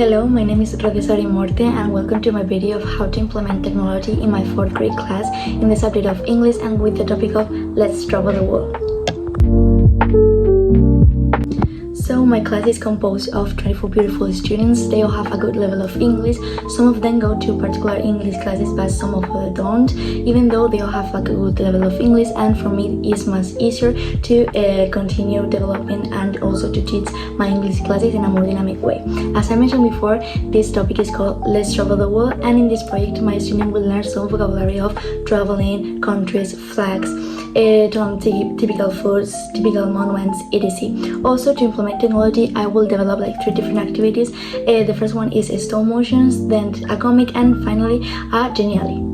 Hello, my name is Rocio Saorin Morte and welcome to my video of how to implement technology in my 4th grade class in the subject of English and with the topic of Let's Travel the World. So my class is composed of 24 beautiful students. They all have a good level of English. Some of them go to particular English classes, but some of them don't, even though they all have like a good level of English. And for me, it's much easier to continue developing and also to teach my English classes in a more dynamic way. As I mentioned before, this topic is called Let's Travel the World, and in this project, my students will learn some vocabulary of traveling, countries, flags, typical foods, typical monuments, etc. Also, to implement technology, I will develop like 3 different activities. The first one is stop motions, then a comic, and finally a genially.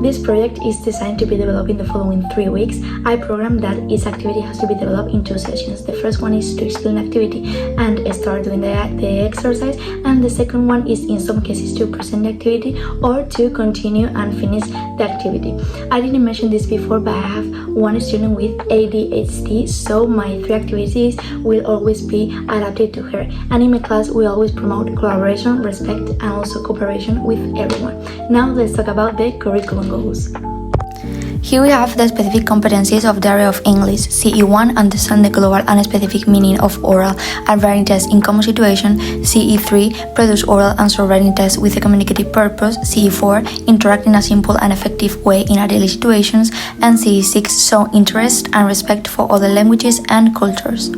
This project is designed to be developed in the following 3 weeks. I programmed that each activity has to be developed in 2 sessions. The first one is to explain activity and start doing the exercise, and the second one is in some cases to present the activity or to continue and finish the activity. I didn't mention this before, but I have one student with ADHD, so my 3 activities will always be adapted to her. And in my class, we always promote collaboration, respect, and also cooperation with everyone. Now let's talk about the curriculum goals. Here we have the specific competencies of the area of English. CE1, understand the global and specific meaning of oral and writing tests in common situation. CE3, produce oral answer writing tests with a communicative purpose. CE4, interact in a simple and effective way in our daily situations. And CE6, show interest and respect for other languages and cultures.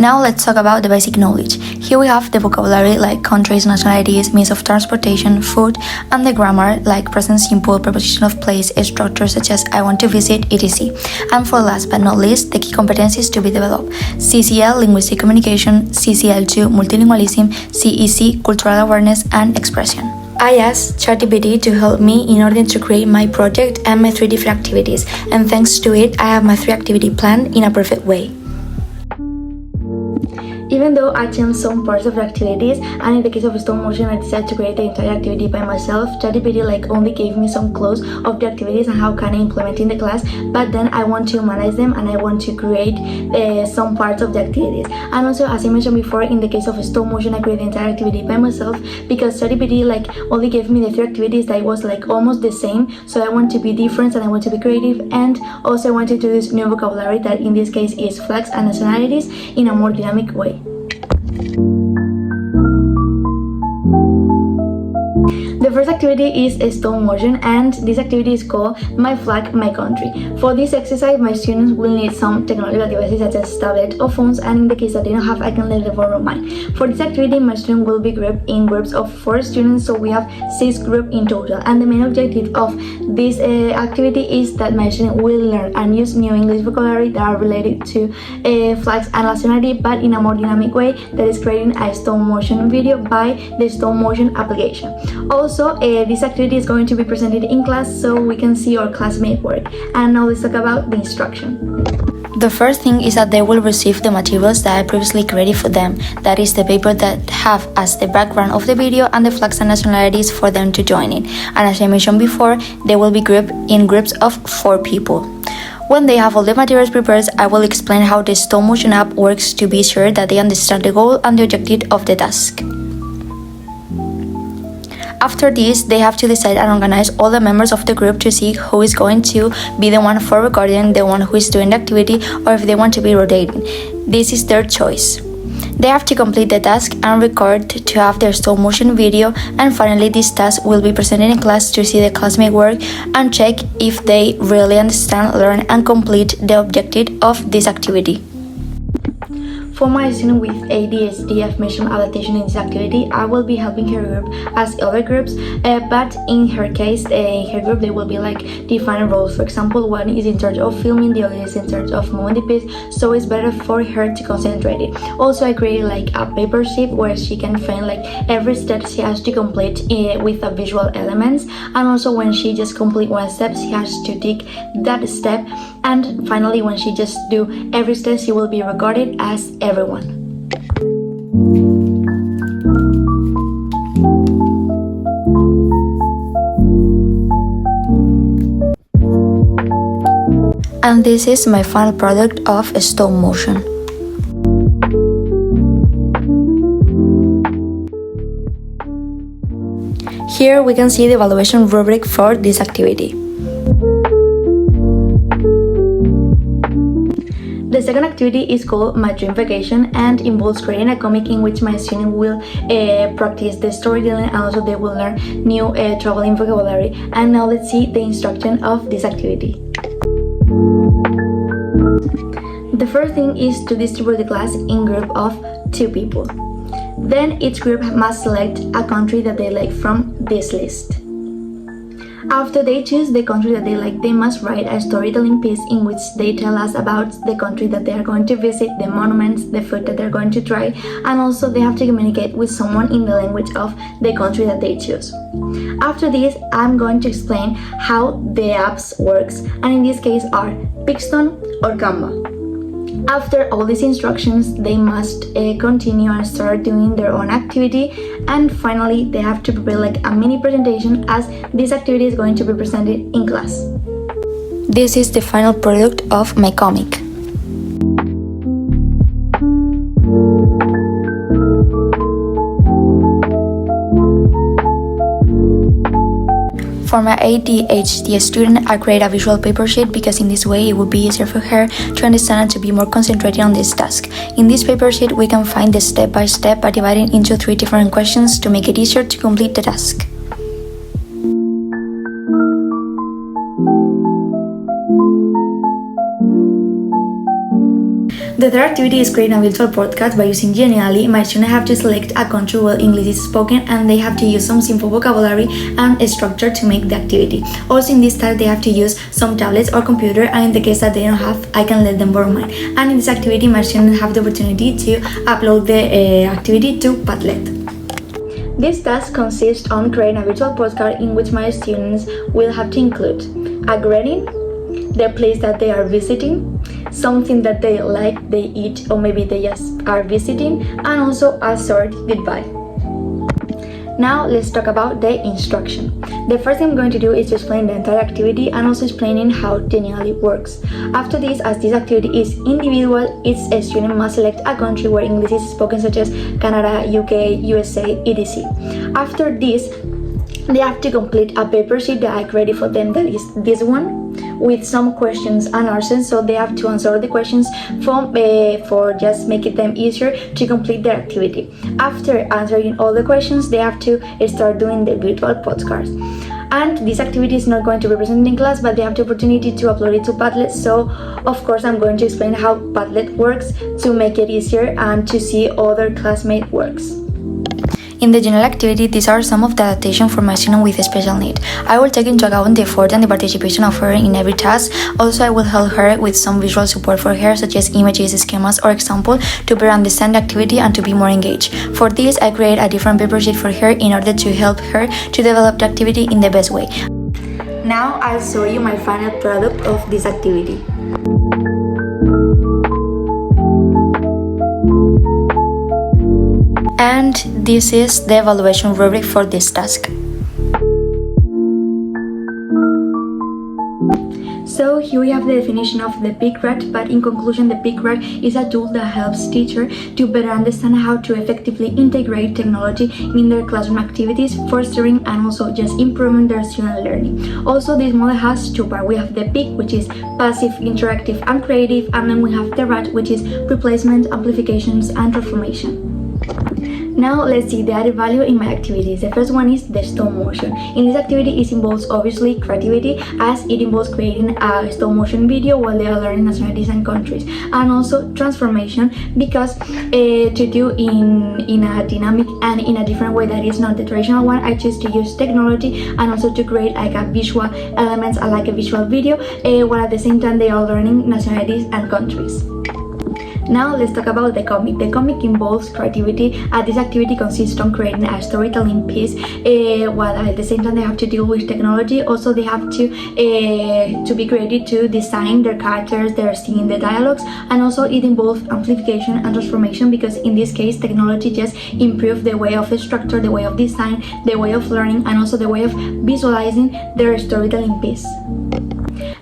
Now let's talk about the basic knowledge. Here we have the vocabulary like countries, nationalities, means of transportation, food, and the grammar like present simple, preposition of place, structures such as I want to visit, etc. And for last but not least, the key competencies to be developed. CCL, linguistic communication, CCL2, multilingualism, CEC, cultural awareness and expression. I asked ChatGPT to help me in order to create my project and my 3 different activities, and thanks to it, I have my 3 activity planned in a perfect way. Even though I changed some parts of the activities, and in the case of stop motion, I decided to create the entire activity by myself. ChatGPT only gave me some clues of the activities and how can I implement in the class, but then I want to manage them and I want to create some parts of the activities. And also, as I mentioned before, in the case of stop motion, I created the entire activity by myself because ChatGPT only gave me the 3 activities that was almost the same. So I want to be different and I want to be creative, and also I want to introduce new vocabulary that in this case is flags and nationalities in a more dynamic way. The first activity is stop motion, and this activity is called My Flag, My Country. For this exercise, my students will need some technological devices such as tablet or phones, and in the case that they don't have, I can let them borrow mine. For this activity, my students will be grouped in groups of 4 students, so we have 6 groups in total. And the main objective of this activity is that my students will learn and use new English vocabulary that are related to flags and nationality, but in a more dynamic way that is creating a stop motion video by the stop motion application. Also, this activity is going to be presented in class so we can see our classmate work. And now let's talk about the instruction. The first thing is that they will receive the materials that I previously created for them. That is the paper that have as the background of the video and the flags and nationalities for them to join in. And as I mentioned before, they will be grouped in groups of 4 people. When they have all the materials prepared, I will explain how the stop motion app works to be sure that they understand the goal and the objective of the task. After this, they have to decide and organize all the members of the group to see who is going to be the one for recording, the one who is doing the activity, or if they want to be rotating. This is their choice. They have to complete the task and record to have their stop motion video, and finally this task will be presented in class to see the classmate work and check if they really understand, learn and complete the objective of this activity. For my student with ADHD, I've mentioned adaptation in this activity. I will be helping her group as other groups, but in her case, in her group, they will be defined roles. For example, one is in charge of filming, the other is in charge of moving the piece, so it's better for her to concentrate it. Also, I created a paper sheet where she can find every step she has to complete with a visual elements, and also when she just complete one step, she has to tick that step, and finally when she just do every step, she will be recorded as everyone. And this is my final product of stop motion. Here we can see the evaluation rubric for this activity. The second activity is called My Dream Vacation and involves creating a comic in which my student will practice the storytelling and also they will learn new traveling vocabulary. And now let's see the instruction of this activity. The first thing is to distribute the class in group of 2 people. Then each group must select a country that they like from this list. After they choose the country that they like, they must write a storytelling piece in which they tell us about the country that they are going to visit, the monuments, the food that they're going to try, and also they have to communicate with someone in the language of the country that they choose. After this, I'm going to explain how the apps works, and in this case are Pixton or Canva. After all these instructions, they must continue and start doing their own activity, and finally they have to prepare like a mini presentation as this activity is going to be presented in class. This is the final product of my comic. For my ADHD student, I create a visual paper sheet because in this way it would be easier for her to understand and to be more concentrated on this task. In this paper sheet, we can find the step by step by dividing into 3 different questions to make it easier to complete the task. The third activity is creating a virtual podcast by using Genially. My students have to select a country where English is spoken and they have to use some simple vocabulary and a structure to make the activity. Also in this task they have to use some tablets or computer, and in the case that they don't have, I can let them borrow mine. And in this activity my students have the opportunity to upload the activity to Padlet. This task consists on creating a virtual postcard in which my students will have to include a greeting, the place that they are visiting, something that they like, they eat, or maybe they just are visiting, and also a short goodbye. Now let's talk about the instruction. The first thing I'm going to do is to explain the entire activity and also explaining how Genially works. After this, as this activity is individual, each student must select a country where English is spoken, such as Canada, UK, USA, etc. After this, they have to complete a paper sheet that I created for them, that is this one, with some questions and answers, so they have to answer the questions for just making them easier to complete their activity. After answering all the questions, they have to start doing the virtual podcasts. And this activity is not going to be presented in class, but they have the opportunity to upload it to Padlet, so of course I'm going to explain how Padlet works to make it easier and to see other classmates' works. In the general activity, these are some of the adaptation for my student with a special need. I will take into account the effort and the participation of her in every task. Also, I will help her with some visual support for her, such as images, schemas, or example, to better understand the activity and to be more engaged. For this, I create a different paper sheet for her in order to help her to develop the activity in the best way. Now I'll show you my final product of this activity. And this is the evaluation rubric for this task. So here we have the definition of the PICRAT, but in conclusion, the PICRAT is a tool that helps teachers to better understand how to effectively integrate technology in their classroom activities, fostering and also just improving their student learning. Also, this model has 2 parts. We have the PIC, which is passive, interactive, and creative, and then we have the RAT, which is replacement, amplifications, and transformation. Now let's see the added value in my activities. The first one is the stop motion. In this activity, it involves obviously creativity, as it involves creating a stop motion video while they are learning nationalities and countries, and also transformation, because to do in a dynamic and in a different way that is not the traditional one, I choose to use technology and also to create like a visual elements like a visual video while at the same time they are learning nationalities and countries. Now let's talk about the comic. The comic involves creativity. This activity consists on creating a storytelling piece while at the same time they have to deal with technology. Also they have to be creative to design their characters, their scene, the dialogues, and also it involves amplification and transformation, because in this case technology just improves the way of structure, the way of design, the way of learning, and also the way of visualizing their storytelling piece.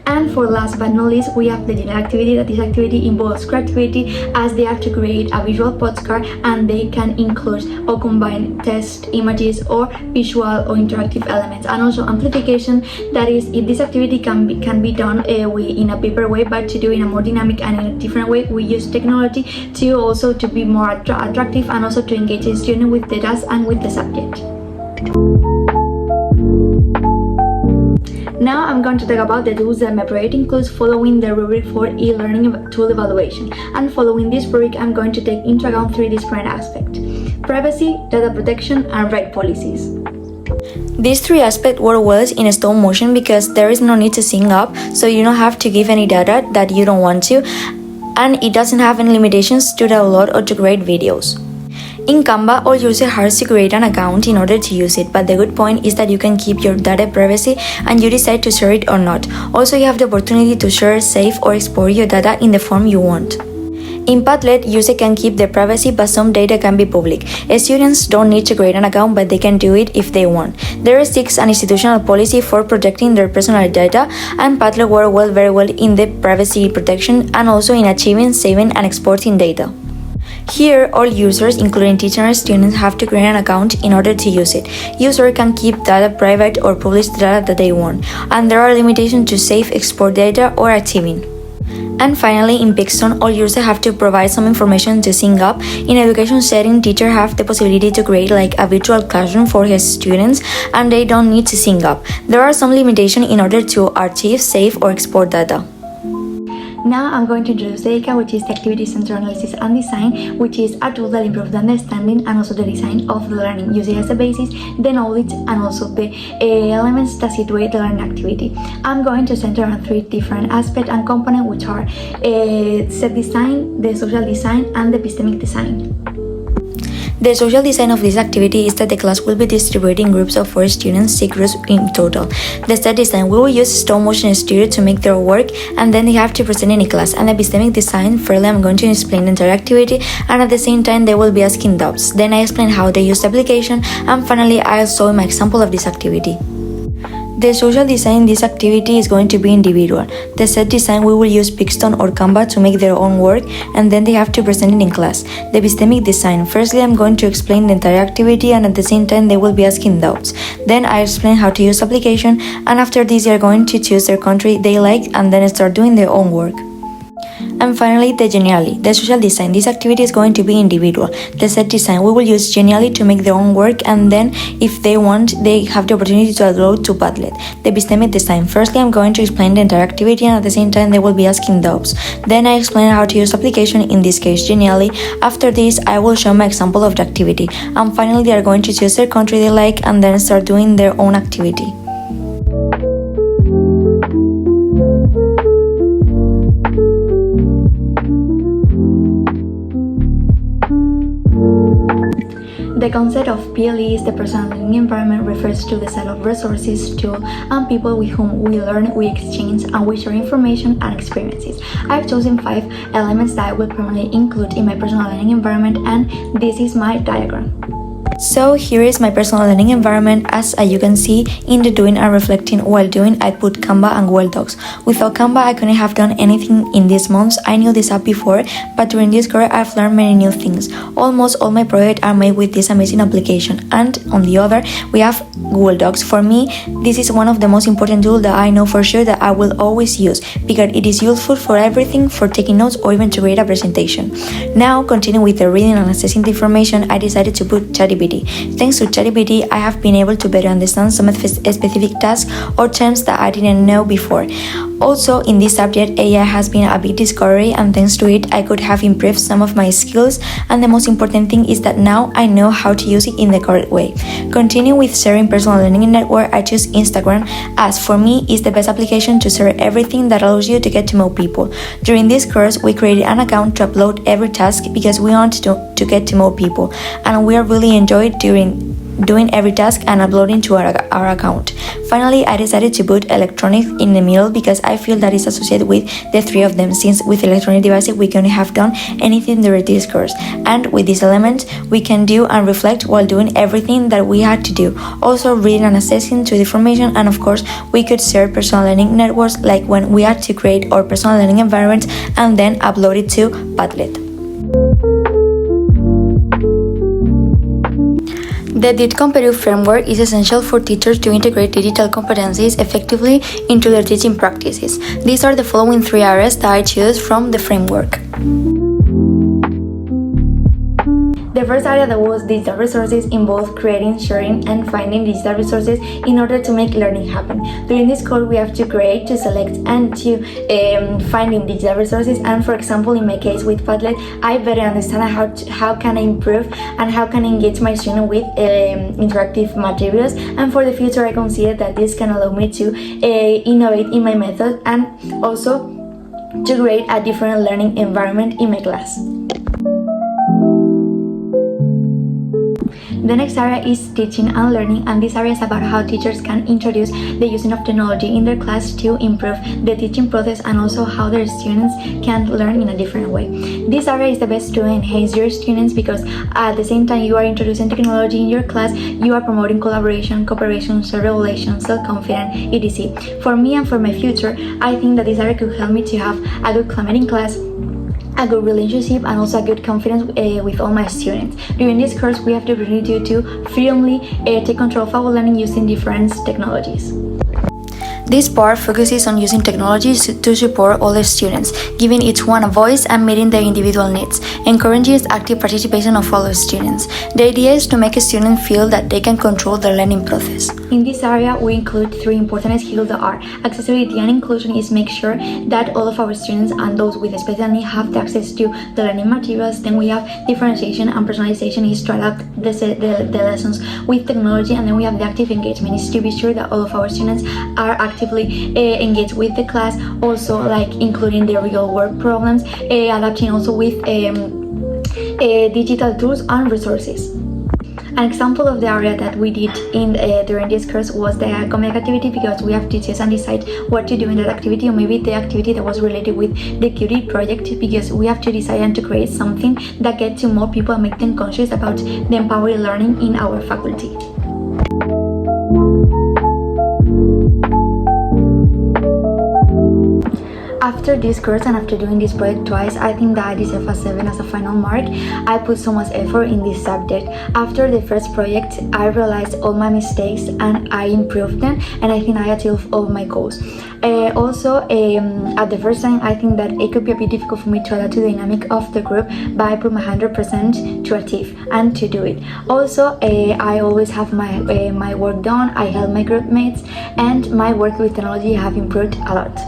And for last but not least, we have the general activity. That this activity involves creativity, as they have to create a visual postcard, and they can include or combine text, images, or visual or interactive elements. And also amplification, that is, if this activity can be done in a paper way, but to do in a more dynamic and in a different way, we use technology to be more attractive, and also to engage the student with the task and with the subject. Now I'm going to talk about the tools that my project includes, following the rubric for e-learning tool evaluation. And following this rubric, I'm going to take into account 3 different aspects: privacy, data protection, and right policies. These 3 aspects work well in stop motion because there is no need to sync up, so you don't have to give any data that you don't want to, and it doesn't have any limitations to download or to create videos. In Canva, all users have to create an account in order to use it, but the good point is that you can keep your data privacy and you decide to share it or not. Also, you have the opportunity to share, save, or export your data in the form you want. In Padlet, users can keep their privacy, but some data can be public. Students don't need to create an account, but they can do it if they want. There exists an institutional policy for protecting their personal data, and Padlet works very well in the privacy protection and also in achieving, saving, and exporting data. Here, all users, including teachers and students, have to create an account in order to use it. Users can keep data private or publish the data that they want, and there are limitations to save, export data, or archiving. And finally, in Pixton, all users have to provide some information to sync up. In education setting, teachers have the possibility to create like a virtual classroom for his students, and they don't need to sync up. There are some limitations in order to archive, save, or export data. Now I'm going to introduce EICA, which is the Activity Center Analysis and Design, which is a tool that improves the understanding and also the design of the learning, using as a basis the knowledge and also the elements that situate the learning activity. I'm going to center on 3 different aspects and components, which are set design, the social design, and the epistemic design. The social design of this activity is that the class will be distributed in groups of 4 students, 6 groups in total. The set design, we will use stop motion studio to make their work, and then they have to present in a class. And the epistemic design, firstly I'm going to explain the entire activity, and at the same time they will be asking doubts. Then I explain how they use the application, and finally I'll show my example of this activity. The social design in this activity is going to be individual. The set design, we will use Pixton or Canva to make their own work, and then they have to present it in class. The epistemic design, firstly I'm going to explain the entire activity, and at the same time they will be asking doubts. Then I explain how to use application, and after this they are going to choose their country they like and then start doing their own work. And finally, the genially, the social design. This activity is going to be individual. The set design, we will use genially to make their own work, and then if they want, they have the opportunity to upload to Padlet. The epistemic design, firstly I'm going to explain the entire activity, and at the same time they will be asking doubts. Then I explain how to use application, in this case genially. After this I will show my example of the activity, and finally they are going to choose their country they like and then start doing their own activity. The concept of PLE is the personal learning environment, refers to the set of resources, tools, and people with whom we learn, we exchange, and we share information and experiences. I've chosen 5 elements that I will primarily include in my personal learning environment, and this is my diagram. So here is my personal learning environment. As you can see, in the doing and reflecting while doing, I put Canva and Google Docs. Without Canva, I couldn't have done anything in these months. I knew this app before, but during this course, I've learned many new things. Almost all my projects are made with this amazing application. And on the other, we have Google Docs. For me, this is one of the most important tools that I know for sure that I will always use, because it is useful for everything, for taking notes or even to create a presentation. Now, continuing with the reading and assessing the information, I decided to put ChatGPT. Thanks to ChatGPT, I have been able to better understand some specific tasks or terms that I didn't know before. Also, in this subject, AI has been a big discovery, and thanks to it, I could have improved some of my skills, and the most important thing is that now I know how to use it in the correct way. Continuing with sharing personal learning network, I choose Instagram, as for me, it's the best application to share everything that allows you to get to know people. During this course, we created an account to upload every task because we want to get to know people, and we are really enjoyed during doing every task and uploading to our account. Finally, I decided to put electronic in the middle because I feel that is associated with the three of them, since with electronic devices we can have done anything during this course, and with these elements we can do and reflect while doing everything that we had to do, also reading and accessing to the information, and of course we could share personal learning networks like when we had to create our personal learning environment and then upload it to Padlet. The DIT competitive framework is essential for teachers to integrate digital competencies effectively into their teaching practices. These are the following 3 areas that I choose from the framework. The first area that was digital resources involved creating, sharing, and finding digital resources in order to make learning happen. During this course, we have to create, to select, and to finding digital resources. And for example, in my case with Padlet, I better understand how can I improve and how can I engage my student with interactive materials. And for the future, I consider that this can allow me to innovate in my method and also to create a different learning environment in my class. The next area is teaching and learning, and this area is about how teachers can introduce the using of technology in their class to improve the teaching process and also how their students can learn in a different way. This area is the best to enhance your students because at the same time you are introducing technology in your class, you are promoting collaboration, cooperation, self-regulation, self-confidence, etc. For me and for my future, I think that this area could help me to have a good climate in class, a good relationship, and also a good confidence with all my students. During this course, we have the opportunity to freely take control of our learning using different technologies. This part focuses on using technologies to support all the students, giving each one a voice and meeting their individual needs, encourages active participation of all the students. The idea is to make a student feel that they can control their learning process. In this area, we include 3 important skills that are accessibility and inclusion. Is make sure that all of our students and those with special needs have the access to the learning materials. Then we have differentiation and personalization, is to adapt the lessons with technology. And then we have the active engagement, is to be sure that all of our students are actively engaged with the class, also like including the real world problems, adapting also with digital tools and resources. An example of the area that we did during this course was the comic activity, because we have to choose and decide what to do in that activity, or maybe the activity that was related with the QD project, because we have to decide and to create something that gets to more people and make them conscious about the empowering learning in our faculty. After this course and after doing this project twice, I think that I deserve a 7 as a final mark. I put so much effort in this subject. After the first project, I realized all my mistakes and I improved them, and I think I achieved all my goals. At the first time, I think that it could be a bit difficult for me to adapt to the dynamic of the group, but I put my 100% to achieve and to do it. I always have my work done, I help my group mates, and my work with technology have improved a lot.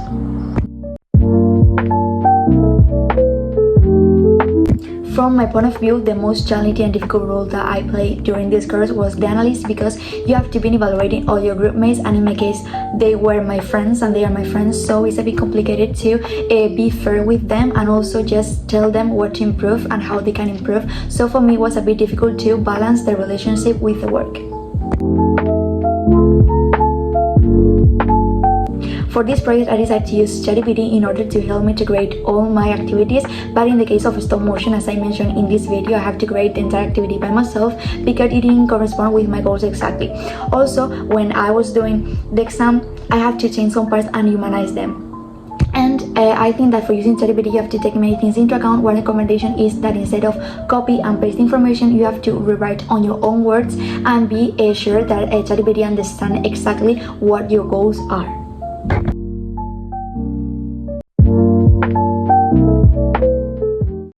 From my point of view, the most challenging and difficult role that I played during this course was the analyst, because you have to be evaluating all your group mates, and in my case they were my friends and they are my friends, so it's a bit complicated to be fair with them and also just tell them what to improve and how they can improve. So for me it was a bit difficult to balance the relationship with the work. For this project, I decided to use ChatGPT in order to help me to create all my activities, but in the case of stop motion, as I mentioned in this video, I have to create the entire activity by myself because it didn't correspond with my goals exactly. Also, when I was doing the exam, I have to change some parts and humanize them. And I think that for using ChatGPT, you have to take many things into account. One recommendation is that instead of copy and paste information, you have to rewrite on your own words and be sure that ChatGPT understands exactly what your goals are.